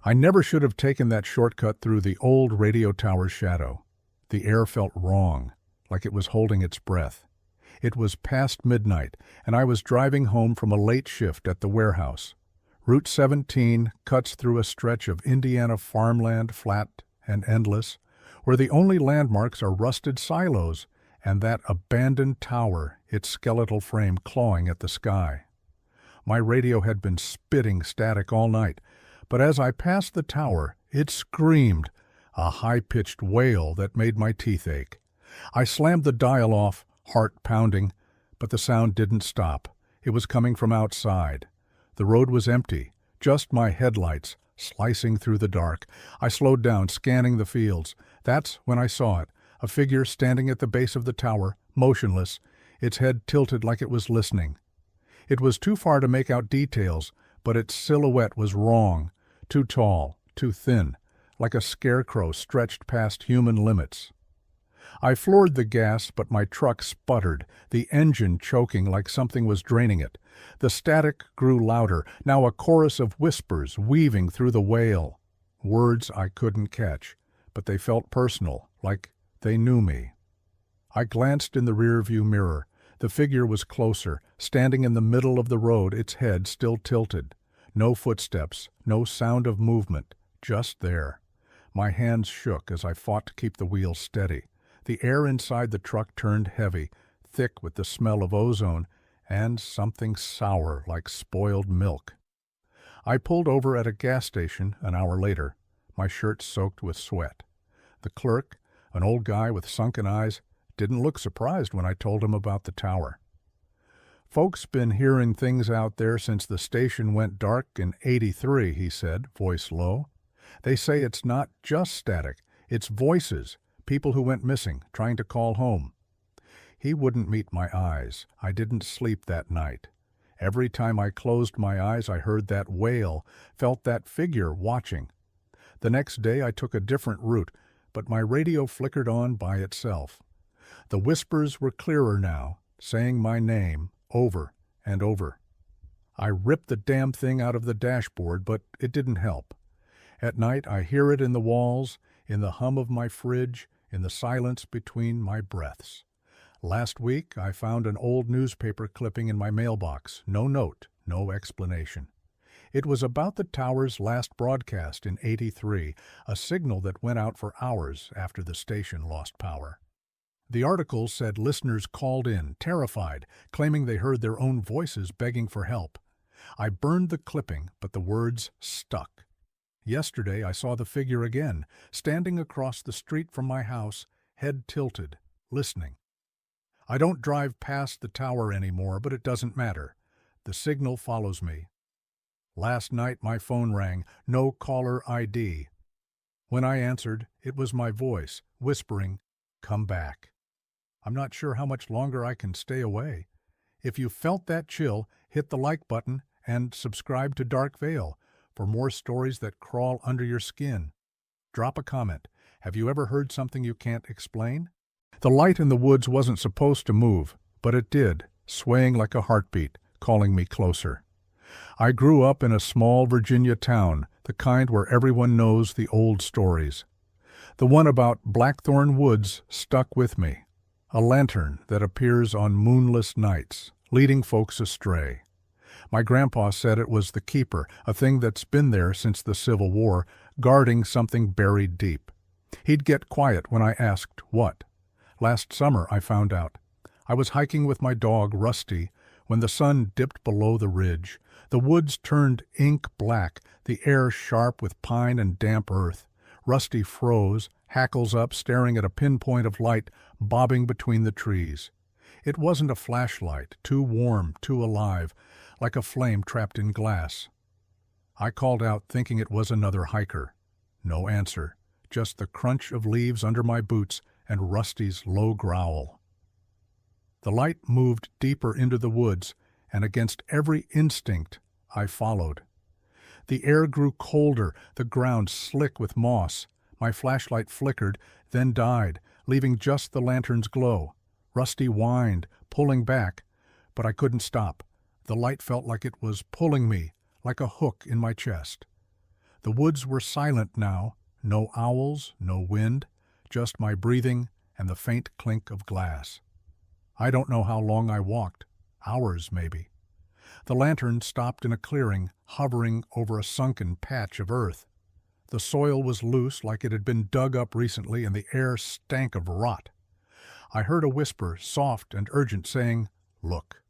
I never should have taken that shortcut through the old radio tower's shadow. The air felt wrong, like it was holding its breath. It was past midnight, and I was driving home from a late shift at the warehouse. Route 17 cuts through a stretch of Indiana farmland, flat and endless, where the only landmarks are rusted silos and that abandoned tower, its skeletal frame clawing at the sky. My radio had been spitting static all night, but as I passed the tower, it screamed, a high-pitched wail that made my teeth ache. I slammed the dial off, heart pounding, but the sound didn't stop. It was coming from outside. The road was empty, just my headlights slicing through the dark. I slowed down, scanning the fields. That's when I saw it, a figure standing at the base of the tower, motionless, its head tilted like it was listening. It was too far to make out details, but its silhouette was wrong, too tall, too thin, like a scarecrow stretched past human limits. I floored the gas, but my truck sputtered, the engine choking like something was draining it. The static grew louder, now a chorus of whispers weaving through the wail. Words I couldn't catch, but they felt personal, like they knew me. I glanced in the rearview mirror. The figure was closer, standing in the middle of the road, its head still tilted. No footsteps, no sound of movement, just there. My hands shook as I fought to keep the wheel steady. The air inside the truck turned heavy, thick with the smell of ozone, and something sour like spoiled milk. I pulled over at a gas station an hour later, my shirt soaked with sweat. The clerk, an old guy with sunken eyes, didn't look surprised when I told him about the tower. "Folks been hearing things out there since the station went dark in '83, he said, voice low. "They say it's not just static, it's voices, people who went missing, trying to call home." He wouldn't meet my eyes. I didn't sleep that night. Every time I closed my eyes, I heard that wail, felt that figure watching. The next day I took a different route, but my radio flickered on by itself. The whispers were clearer now, saying my name over and over. I ripped the damn thing out of the dashboard, but it didn't help. At night I hear it in the walls, in the hum of my fridge, in the silence between my breaths. Last week I found an old newspaper clipping in my mailbox. No note, no explanation. It was about the tower's last broadcast in '83, a signal that went out for hours after the station lost power. The article said listeners called in, terrified, claiming they heard their own voices begging for help. I burned the clipping, but the words stuck. Yesterday I saw the figure again, standing across the street from my house, head tilted, listening. I don't drive past the tower anymore, but it doesn't matter. The signal follows me. Last night my phone rang, no caller ID. When I answered, it was my voice, whispering, "Come back." I'm not sure how much longer I can stay away. If you felt that chill, hit the like button and subscribe to Dark Veil for more stories that crawl under your skin. Drop a comment. Have you ever heard something you can't explain? The light in the woods wasn't supposed to move, but it did, swaying like a heartbeat, calling me closer. I grew up in a small Virginia town, the kind where everyone knows the old stories. The one about Blackthorn Woods stuck with me. A lantern that appears on moonless nights, leading folks astray. My grandpa said it was the keeper, a thing that's been there since the Civil War, guarding something buried deep. He'd get quiet when I asked what. Last summer, I found out. I was hiking with my dog, Rusty, when the sun dipped below the ridge. The woods turned ink black, the air sharp with pine and damp earth. Rusty froze, hackles up, staring at a pinpoint of light bobbing between the trees. It wasn't a flashlight, too warm, too alive, like a flame trapped in glass. I called out, thinking it was another hiker. No answer, just the crunch of leaves under my boots and Rusty's low growl. The light moved deeper into the woods, and against every instinct, I followed. The air grew colder, the ground slick with moss. My flashlight flickered, then died, leaving just the lantern's glow. Rusty whined, pulling back, but I couldn't stop. The light felt like it was pulling me, like a hook in my chest. The woods were silent now, no owls, no wind, just my breathing and the faint clink of glass. I don't know how long I walked, hours maybe. The lantern stopped in a clearing, hovering over a sunken patch of earth. The soil was loose like it had been dug up recently, and the air stank of rot. I heard a whisper, soft and urgent, saying, "Look."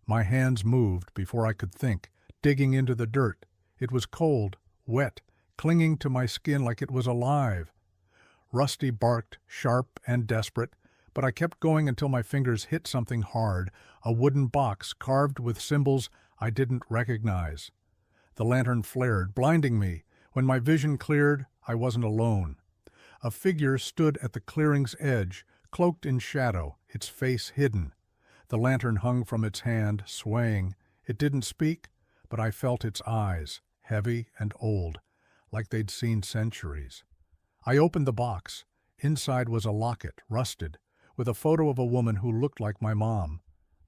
My hands moved before I could think, digging into the dirt. It was cold, wet, clinging to my skin like it was alive. Rusty barked, sharp and desperate, but I kept going until my fingers hit something hard, a wooden box carved with symbols I didn't recognize. The lantern flared, blinding me. When my vision cleared, I wasn't alone. A figure stood at the clearing's edge, cloaked in shadow, its face hidden. The lantern hung from its hand, swaying. It didn't speak, but I felt its eyes, heavy and old, like they'd seen centuries. I opened the box. Inside was a locket, rusted, with a photo of a woman who looked like my mom.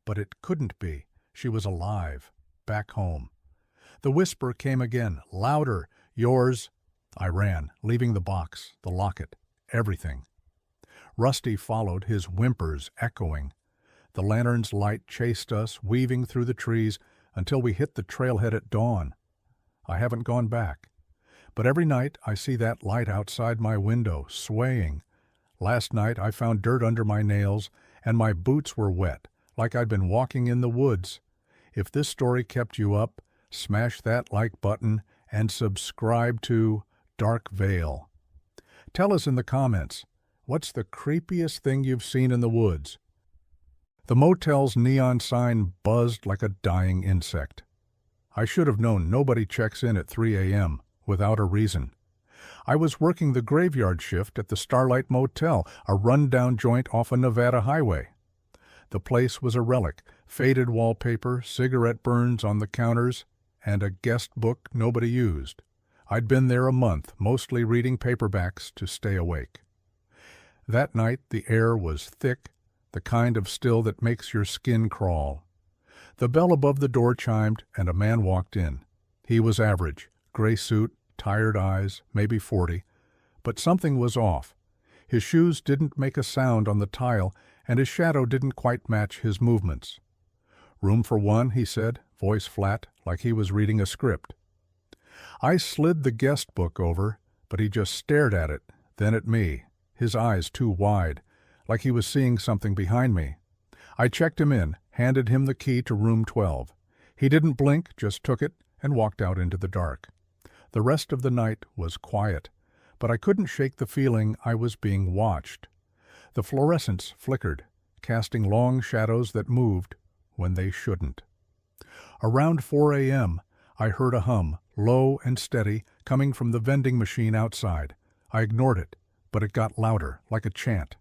But it couldn't be. She was alive, back home. The whisper came again, louder. "Yours." I ran, leaving the box, the locket, everything. Rusty followed, his whimpers echoing. The lantern's light chased us, weaving through the trees, until we hit the trailhead at dawn. I haven't gone back. But every night I see that light outside my window, swaying. Last night I found dirt under my nails, and my boots were wet, like I'd been walking in the woods. If this story kept you up, smash that like button and subscribe to Dark Veil. Tell us in the comments, what's the creepiest thing you've seen in the woods? The motel's neon sign buzzed like a dying insect. I should have known nobody checks in at 3 a.m. without a reason. I was working the graveyard shift at the Starlight Motel, a run-down joint off a Nevada highway. The place was a relic, faded wallpaper, cigarette burns on the counters, and a guest book nobody used. I'd been there a month, mostly reading paperbacks to stay awake. That night the air was thick, the kind of still that makes your skin crawl. The bell above the door chimed, and a man walked in. He was average, gray suit, tired eyes, maybe 40, but something was off. His shoes didn't make a sound on the tile, and his shadow didn't quite match his movements. "Room for one," he said, voice flat, like he was reading a script. I slid the guest book over, but he just stared at it, then at me, his eyes too wide, like he was seeing something behind me. I checked him in, handed him the key to room 12. He didn't blink, just took it and walked out into the dark. The rest of the night was quiet, but I couldn't shake the feeling I was being watched. The fluorescents flickered, casting long shadows that moved when they shouldn't. Around 4 a.m., I heard a hum, low and steady, coming from the vending machine outside. I ignored it, but it got louder, like a chant.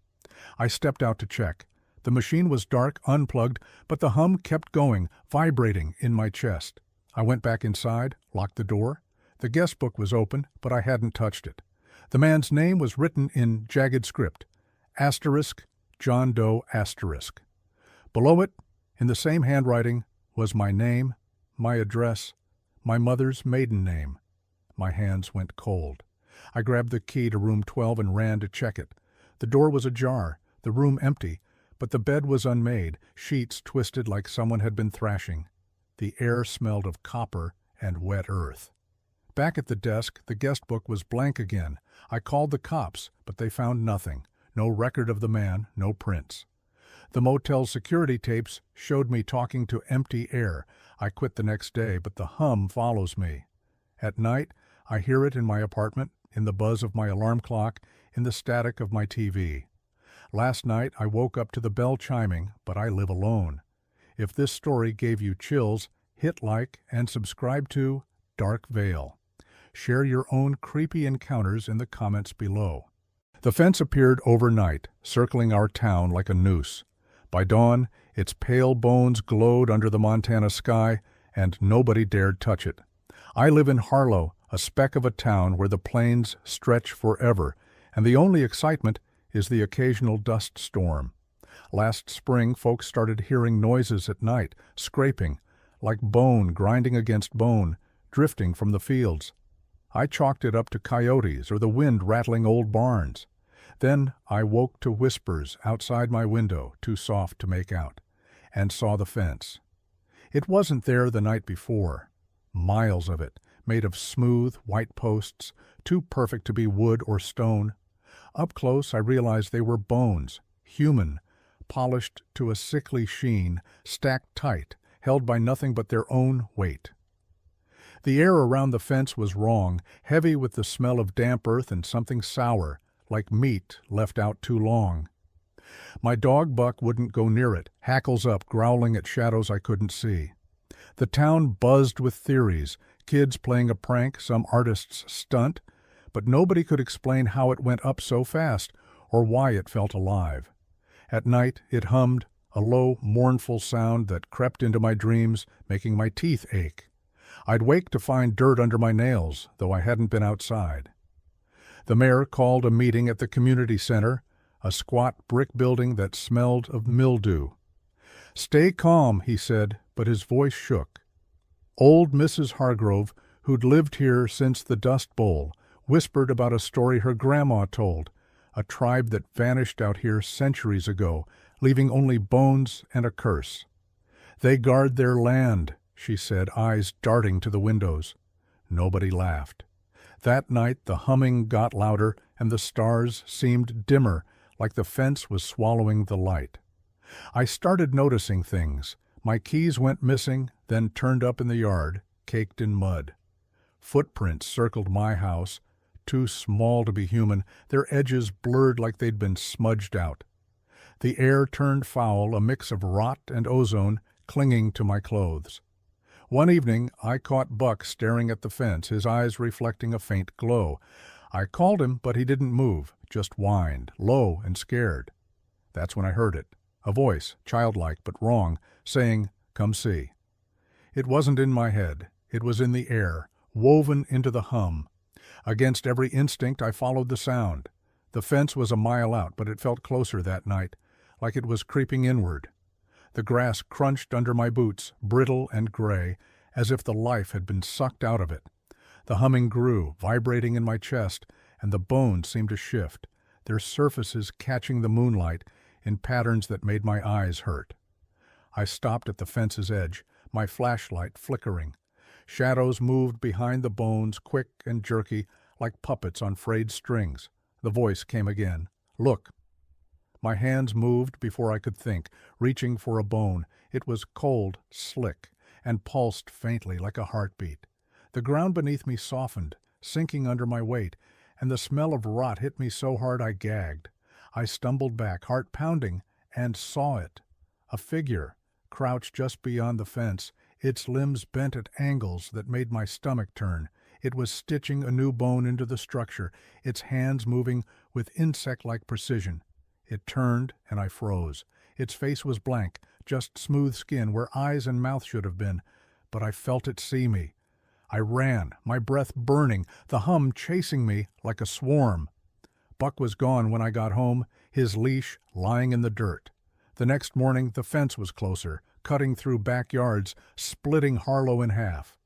I stepped out to check. The machine was dark, unplugged, but the hum kept going, vibrating in my chest. I went back inside, locked the door. The guest book was open, but I hadn't touched it. The man's name was written in jagged script, *, John Doe *. Below it, in the same handwriting, was my name, my address, my mother's maiden name. My hands went cold. I grabbed the key to room 12 and ran to check it. The door was ajar, the room empty, but the bed was unmade, sheets twisted like someone had been thrashing. The air smelled of copper and wet earth. Back at the desk, the guest book was blank again. I called the cops, but they found nothing. No record of the man, no prints. The motel's security tapes showed me talking to empty air. I quit the next day, but the hum follows me. At night, I hear it in my apartment, in the buzz of my alarm clock, in the static of my TV. Last night, I woke up to the bell chiming, but I live alone. If this story gave you chills, hit like and subscribe to Dark Veil. Share your own creepy encounters in the comments below. The fence appeared overnight, circling our town like a noose. By dawn, its pale bones glowed under the Montana sky, and nobody dared touch it. I live in Harlow, a speck of a town where the plains stretch forever, and the only excitement is the occasional dust storm. Last spring, folks started hearing noises at night, scraping, like bone grinding against bone, drifting from the fields. I chalked it up to coyotes or the wind rattling old barns. Then I woke to whispers outside my window, too soft to make out, and saw the fence. It wasn't there the night before. Miles of it, made of smooth, white posts, too perfect to be wood or stone. Up close I realized they were bones, human, polished to a sickly sheen, stacked tight, held by nothing but their own weight. The air around the fence was wrong, heavy with the smell of damp earth and something sour, like meat left out too long. My dog Buck wouldn't go near it, hackles up, growling at shadows I couldn't see. The town buzzed with theories, kids playing a prank, some artist's stunt, but nobody could explain how it went up so fast or why it felt alive. At night it hummed, a low, mournful sound that crept into my dreams, making my teeth ache. I'd wake to find dirt under my nails, though I hadn't been outside. The mayor called a meeting at the community center, a squat brick building that smelled of mildew. "Stay calm," he said, but his voice shook. Old Mrs. Hargrove, who'd lived here since the Dust Bowl, whispered about a story her grandma told, a tribe that vanished out here centuries ago, leaving only bones and a curse. "They guard their land," she said, eyes darting to the windows. Nobody laughed. That night the humming got louder and the stars seemed dimmer, like the fence was swallowing the light. I started noticing things. My keys went missing, then turned up in the yard, caked in mud. Footprints circled my house, too small to be human, their edges blurred like they'd been smudged out. The air turned foul, a mix of rot and ozone clinging to my clothes. One evening I caught Buck staring at the fence, his eyes reflecting a faint glow. I called him, but he didn't move, just whined, low and scared. That's when I heard it, a voice, childlike but wrong, saying, "Come see." It wasn't in my head. It was in the air, woven into the hum. Against every instinct I followed the sound. The fence was a mile out, but it felt closer that night, like it was creeping inward. The grass crunched under my boots, brittle and gray, as if the life had been sucked out of it. The humming grew, vibrating in my chest, and the bones seemed to shift, their surfaces catching the moonlight in patterns that made my eyes hurt. I stopped at the fence's edge, my flashlight flickering. Shadows moved behind the bones, quick and jerky, like puppets on frayed strings. The voice came again. "Look." My hands moved before I could think, reaching for a bone. It was cold, slick, and pulsed faintly like a heartbeat. The ground beneath me softened, sinking under my weight, and the smell of rot hit me so hard I gagged. I stumbled back, heart pounding, and saw it. A figure, crouched just beyond the fence, its limbs bent at angles that made my stomach turn. It was stitching a new bone into the structure, its hands moving with insect-like precision. It turned, and I froze. Its face was blank, just smooth skin where eyes and mouth should have been, but I felt it see me. I ran, my breath burning, the hum chasing me like a swarm. Buck was gone when I got home, his leash lying in the dirt. The next morning the fence was closer, cutting through backyards, splitting Harlow in half.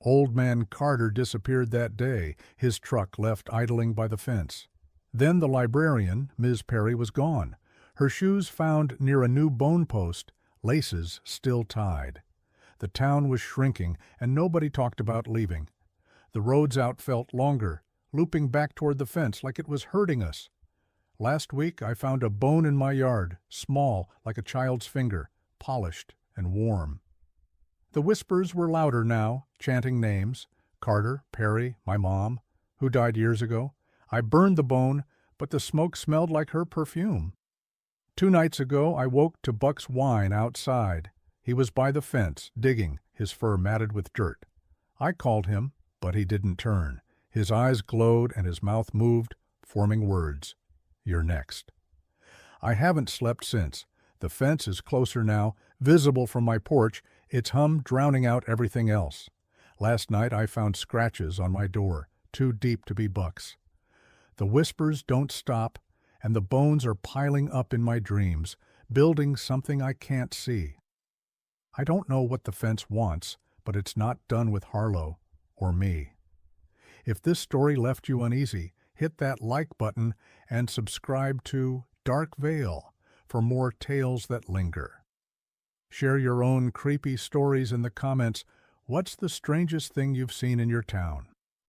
Old man Carter disappeared that day, his truck left idling by the fence. Then the librarian, Ms. Perry, was gone, her shoes found near a new bone post, laces still tied. The town was shrinking, and nobody talked about leaving. The roads out felt longer, looping back toward the fence like it was hurting us. Last week I found a bone in my yard, small, like a child's finger, polished and warm. The whispers were louder now, chanting names. Carter, Perry, my mom, who died years ago. I burned the bone, but the smoke smelled like her perfume. 2 nights ago I woke to Buck's whine outside. He was by the fence, digging, his fur matted with dirt. I called him, but he didn't turn. His eyes glowed and his mouth moved, forming words. "You're next." I haven't slept since. The fence is closer now, visible from my porch, its hum drowning out everything else. Last night I found scratches on my door, too deep to be Buck's. The whispers don't stop, and the bones are piling up in my dreams, building something I can't see. I don't know what the fence wants, but it's not done with Harlow or me. If this story left you uneasy, hit that like button and subscribe to Dark Veil for more tales that linger. Share your own creepy stories in the comments. What's the strangest thing you've seen in your town?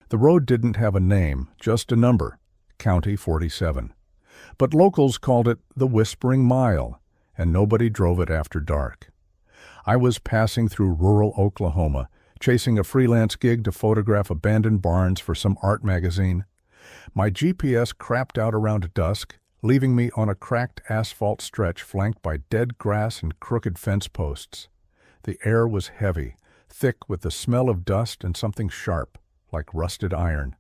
The road didn't have a name, just a number, County 47. But locals called it the Whispering Mile, and nobody drove it after dark. I was passing through rural Oklahoma, chasing a freelance gig to photograph abandoned barns for some art magazine. My GPS crapped out around dusk, leaving me on a cracked asphalt stretch flanked by dead grass and crooked fence posts. The air was heavy, thick with the smell of dust and something sharp, like rusted iron.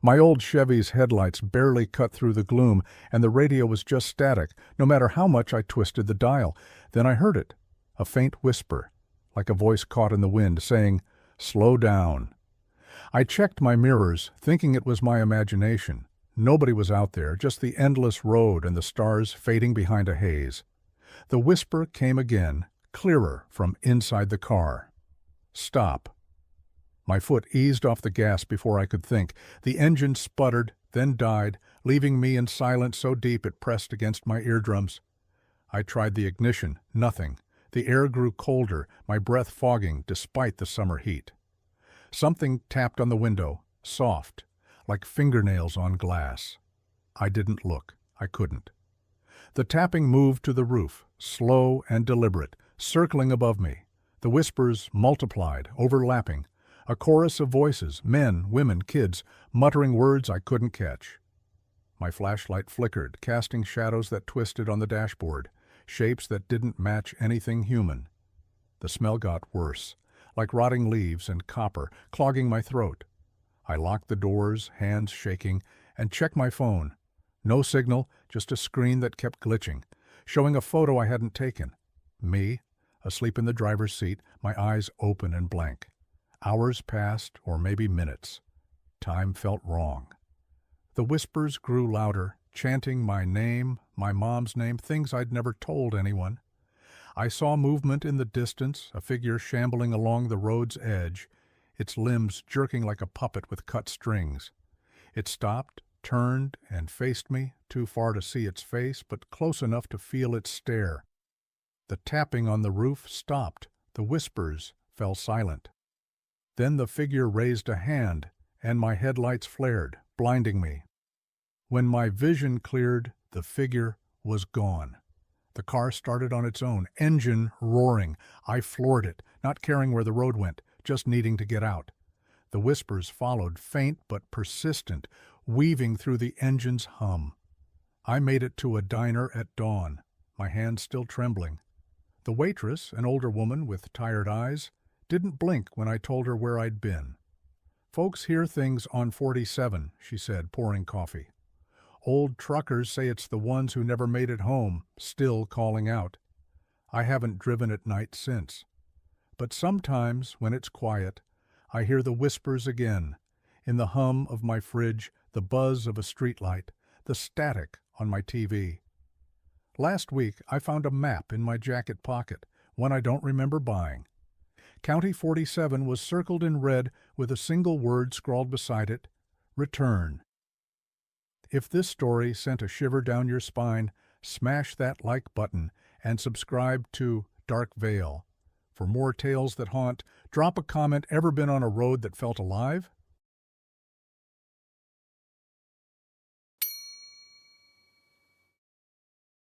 My old Chevy's headlights barely cut through the gloom, and the radio was just static, no matter how much I twisted the dial. Then I heard it, a faint whisper, like a voice caught in the wind, saying, "Slow down." I checked my mirrors, thinking it was my imagination. Nobody was out there, just the endless road and the stars fading behind a haze. The whisper came again, clearer from inside the car. "Stop." My foot eased off the gas before I could think. The engine sputtered, then died, leaving me in silence so deep it pressed against my eardrums. I tried the ignition. Nothing. The air grew colder, my breath fogging despite the summer heat. Something tapped on the window, soft, like fingernails on glass. I didn't look. I couldn't. The tapping moved to the roof, slow and deliberate, circling above me. The whispers multiplied, overlapping. A chorus of voices, men, women, kids, muttering words I couldn't catch. My flashlight flickered, casting shadows that twisted on the dashboard, shapes that didn't match anything human. The smell got worse, like rotting leaves and copper, clogging my throat. I locked the doors, hands shaking, and checked my phone. No signal, just a screen that kept glitching, showing a photo I hadn't taken. Me, asleep in the driver's seat, my eyes open and blank. Hours passed, or maybe minutes. Time felt wrong. The whispers grew louder, chanting my name, my mom's name, things I'd never told anyone. I saw movement in the distance, a figure shambling along the road's edge, its limbs jerking like a puppet with cut strings. It stopped, turned, and faced me, too far to see its face, but close enough to feel its stare. The tapping on the roof stopped. The whispers fell silent. Then the figure raised a hand, and my headlights flared, blinding me. When my vision cleared, the figure was gone. The car started on its own, engine roaring. I floored it, not caring where the road went, just needing to get out. The whispers followed, faint but persistent, weaving through the engine's hum. I made it to a diner at dawn, my hands still trembling. The waitress, an older woman with tired eyes, didn't blink when I told her where I'd been. "Folks hear things on 47, she said, pouring coffee. "Old truckers say it's the ones who never made it home, still calling out. I haven't driven at night since. But sometimes, when it's quiet, I hear the whispers again, in the hum of my fridge, the buzz of a streetlight, the static on my TV. Last week, I found a map in my jacket pocket, one I don't remember buying. County 47 was circled in red with a single word scrawled beside it, "Return." If this story sent a shiver down your spine, smash that like button and subscribe to Dark Veil. For more tales that haunt, drop a comment. Ever been on a road that felt alive?